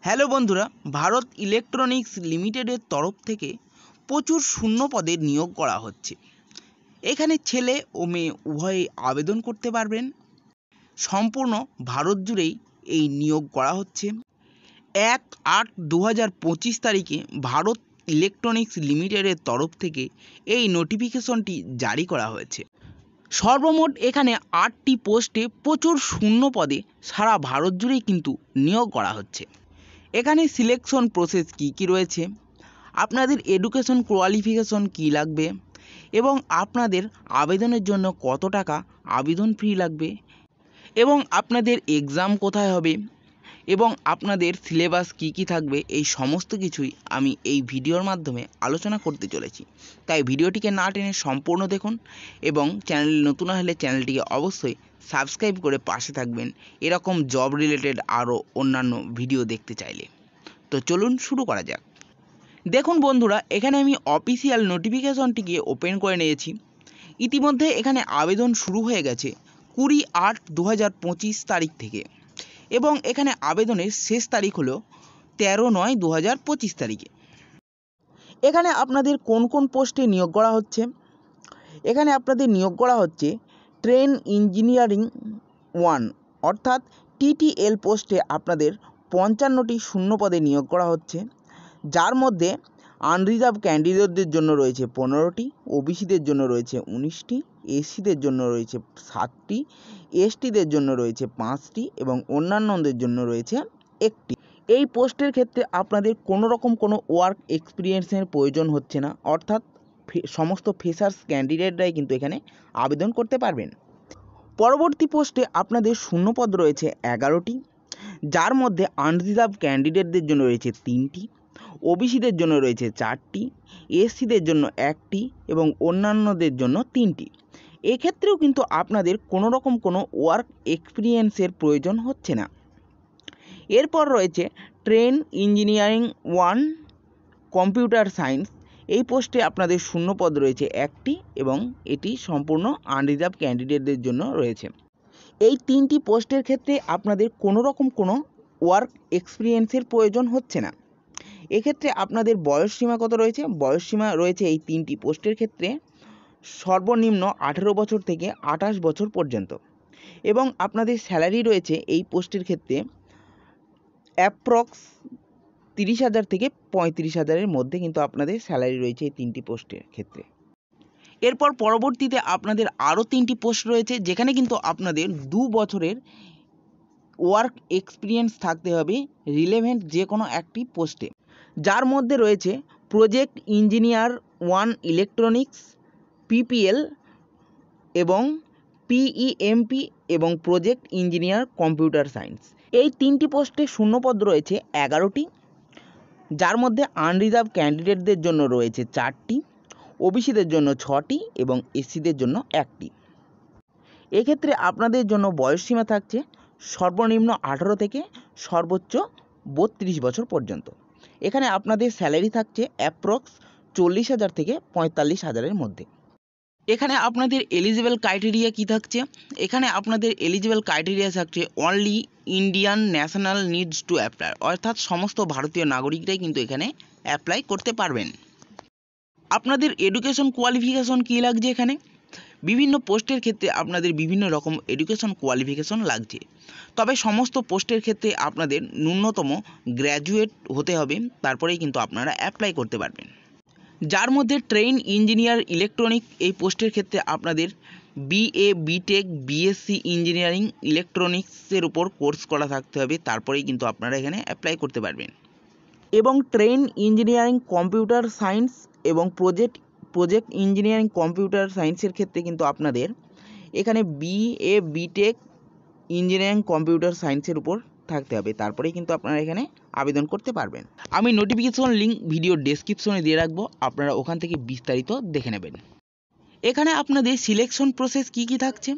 Hello বন্ধুরা, Bharat electronics লিমিটেডের তরফ থেকে প্রচুর শূন্য পদের নিয়োগ করা হচ্ছে। এখানে ছেলে ও মেয়ে উভয়েই আবেদন করতে পারবেন। সম্পূর্ণ ভারত জুড়েই এই নিয়োগ করা হচ্ছে। 1/8/2025 তারিখে ভারত ইলেকট্রনিক্স লিমিটেডের তরফ থেকে এই নোটিফিকেশনটি জারি করা হয়েছে। সর্বমোট এখানে 8টি পোস্টে প্রচুর শূন্য পদে সারা ভারত জুড়েই কিন্তু নিয়োগ করা হচ্ছে। এখানে সিলেকশন প্রসেস কী রয়েছে, আপনাদের এডুকেশন কোয়ালিফিকেশন কী লাগবে এবং আপনাদের আবেদনের জন্য কত টাকা আবেদন ফি লাগবে এবং আপনাদের এক্সাম কোথায় হবে এবং আপনাদের সিলেবাস কী থাকবে, এই সমস্ত কিছুই আমি এই ভিডিওর মাধ্যমে আলোচনা করতে চলেছি। তাই ভিডিওটিকে না টেনে সম্পূর্ণ দেখুন এবং চ্যানেল নতুন হলে চ্যানেলটিকে অবশ্যই সাবস্ক্রাইব করে পাশে থাকবেন এরকম জব রিলেটেড আরও অন্যান্য ভিডিও দেখতে চাইলে। তো চলুন শুরু করা যাক। দেখুন বন্ধুরা, এখানে আমি অফিসিয়াল নোটিফিকেশনটিকে ওপেন করে নিয়েছি। ইতিমধ্যে এখানে আবেদন শুরু হয়ে গেছে 20/8/2025 তারিখ থেকে এবং এখানে আবেদনের শেষ তারিখ হলো 13/9/2025 তারিখে। এখানে আপনাদের কোন কোন পোস্টে নিয়োগ করা হচ্ছে, এখানে আপনাদের নিয়োগ করা হচ্ছে ট্রেন ইঞ্জিনিয়ারিং 1 অর্থাৎ TTL পোস্টে আপনাদের 55টি শূন্য পদে নিয়োগ করা হচ্ছে, যার মধ্যে আনরিজার্ভ ক্যান্ডিডেটদের জন্য রয়েছে 15টি, ওবিসিদের জন্য রয়েছে 19টি, এসসিদের জন্য রয়েছে 7টি, এসটিদের জন্য রয়েছে 5টি এবং অন্যান্যদের জন্য রয়েছে 1টি। এই পোস্টের ক্ষেত্রে আপনাদের কোনো রকম কোনো ওয়ার্ক এক্সপিরিয়েন্সের প্রয়োজন হচ্ছে না, অর্থাৎ সমস্ত ফ্রেশার্স ক্যান্ডিডেটরাই কিন্তু এখানে আবেদন করতে পারবেন। পরবর্তী পোস্টে আপনাদের শূন্যপদ রয়েছে 11টি, যার মধ্যে আনরিজার্ভ ক্যান্ডিডেটদের জন্য রয়েছে 3টি, ওবিসিদের জন্য রয়েছে 4টি, এসসিদের জন্য 1টি এবং অন্যান্যদের জন্য 3টি। এক্ষেত্রেও কিন্তু আপনাদের কোনো রকম কোনো ওয়ার্ক এক্সপিরিয়েন্সের প্রয়োজন হচ্ছে না। এরপর রয়েছে ট্রেন ইঞ্জিনিয়ারিং 1 কম্পিউটার সায়েন্স। এই পোস্টে আপনাদের শূন্যপদ রয়েছে 1টি এবং এটি সম্পূর্ণ আনরিজার্ভ ক্যান্ডিডেটদের জন্য রয়েছে। এই 3টি পোস্টের ক্ষেত্রে আপনাদের কোনো রকম কোনো ওয়ার্ক এক্সপিরিয়েন্সের প্রয়োজন হচ্ছে না। এক্ষেত্রে আপনাদের বয়সসীমা কত রয়েছে, বয়সসীমা রয়েছে এই 3টি পোস্টের ক্ষেত্রে সর্বনিম্ন 18 বছর থেকে 28 বছর পর্যন্ত এবং আপনাদের স্যালারি রয়েছে এই পোস্টের ক্ষেত্রে অ্যাপ্রক্স 30,000 থেকে 35,000-এর মধ্যে কিন্তু আপনাদের স্যালারি রয়েছে এই 3টি পোস্টের ক্ষেত্রে। এরপর পরবর্তীতে আপনাদের আরও 3টি পোস্ট রয়েছে, যেখানে কিন্তু আপনাদের 2 বছরের ওয়ার্ক এক্সপিরিয়েন্স থাকতে হবে রিলেভেন্ট যে কোনো একটি পোস্টে, যার মধ্যে রয়েছে প্রজেক্ট ইঞ্জিনিয়ার 1 ইলেকট্রনিক্স, PPL এবং PEMP এবং প্রজেক্ট ইঞ্জিনিয়ার কম্পিউটার সায়েন্স। এই 3টি পোস্টে শূন্যপদ রয়েছে 11টি, যার মধ্যে আনরিজার্ভ ক্যান্ডিডেটদের জন্য রয়েছে 4টি, ওবিসিদের জন্য 6টি এবং এসসিদের জন্য 1টি। এক্ষেত্রে আপনাদের জন্য বয়সসীমা থাকছে সর্বনিম্ন 18 থেকে সর্বোচ্চ 32 বছর পর্যন্ত। এখানে আপনাদের স্যালারি থাকছে অ্যাপ্রক্স 40,000 থেকে 45,000-এর মধ্যে। এখানে আপনাদের এলিজিবল ক্রাইটেরিয়া কী থাকছে, এখানে আপনাদের এলিজিবল ক্রাইটেরিয়া থাকছে only Indian national needs to apply, অর্থাৎ সমস্ত ভারতীয় নাগরিকরাই কিন্তু এখানে অ্যাপ্লাই করতে পারবেন। আপনাদের এডুকেশন কোয়ালিফিকেশন কী লাগছে, এখানে বিভিন্ন পোস্টের ক্ষেত্রে আপনাদের বিভিন্ন রকম এডুকেশন কোয়ালিফিকেশন লাগছে, তবে সমস্ত পোস্টের ক্ষেত্রে আপনাদের ন্যূনতম গ্র্যাজুয়েট হতে হবে, তারপরেই কিন্তু আপনারা অ্যাপ্লাই করতে পারবেন। যার মধ্যে ট্রেন ইঞ্জিনিয়ার ইলেকট্রনিক এই পোস্টের ক্ষেত্রে আপনাদের BA BTech BSc ইঞ্জিনিয়ারিং ইলেকট্রনিক্সের উপর কোর্স করা থাকতে হবে, তারপরেই কিন্তু আপনারা এখানে অ্যাপ্লাই করতে পারবেন। এবং ট্রেন ইঞ্জিনিয়ারিং কম্পিউটার সায়েন্স এবং প্রজেক্ট ইঞ্জিনিয়ারিং কম্পিউটার সায়েন্সের ক্ষেত্রে কিন্তু আপনাদের এখানে BA BTech ইঞ্জিনিয়ারিং কম্পিউটার সায়েন্সের উপর থাকতে হবে, তারপরেই কিন্তু আপনারা এখানে আবেদন করতে পারবেন। আমি নোটিফিকেশন লিঙ্ক ভিডিও ডেসক্রিপশনে দিয়ে রাখবো, আপনারা ওখান থেকে বিস্তারিত দেখে নেবেন। এখানে আপনাদের সিলেকশন প্রসেস কী থাকছে,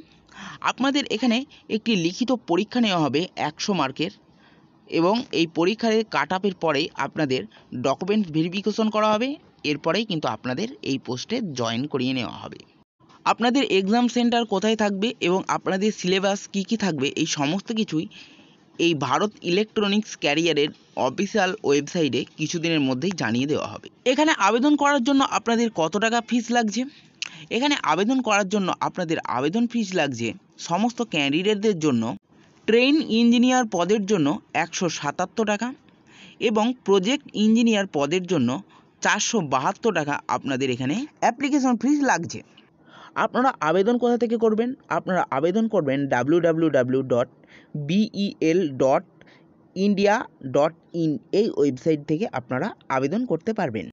আপনাদের এখানে একটি লিখিত পরীক্ষা নেওয়া হবে 100 মার্কের এবং এই পরীক্ষার কাট আপের পরেই আপনাদের ডকুমেন্ট ভেরিফিকেশন করা হবে, এরপরেই কিন্তু আপনাদের এই পোস্টে জয়েন করিয়ে নেওয়া হবে। আপনাদের এক্সাম সেন্টার কোথায় থাকবে এবং আপনাদের সিলেবাস কী থাকবে, এই সমস্ত কিছুই এই ভারত ইলেকট্রনিক্স ক্যারিয়ারের অফিসিয়াল ওয়েবসাইটে কিছুদিনের মধ্যেই জানিয়ে দেওয়া হবে। এখানে আবেদন করার জন্য আপনাদের কত টাকা ফিস লাগছে? এখানে আবেদন করার জন্য আপনাদের আবেদন ফিস লাগছে সমস্ত ক্যান্ডিডেটদের জন্য ট্রেন ইঞ্জিনিয়ার পদের জন্য 177 টাকা এবং প্রজেক্ট ইঞ্জিনিয়ার পদের জন্য 472 টাকা আপনাদের এখানে অ্যাপ্লিকেশন ফিস লাগছে। আপনারা আবেদন কোথা থেকে করবেন? আপনারা আবেদন করবেন www.bel.india.in এই ওয়েবসাইট থেকে আপনারা আবেদন করতে পারবেন।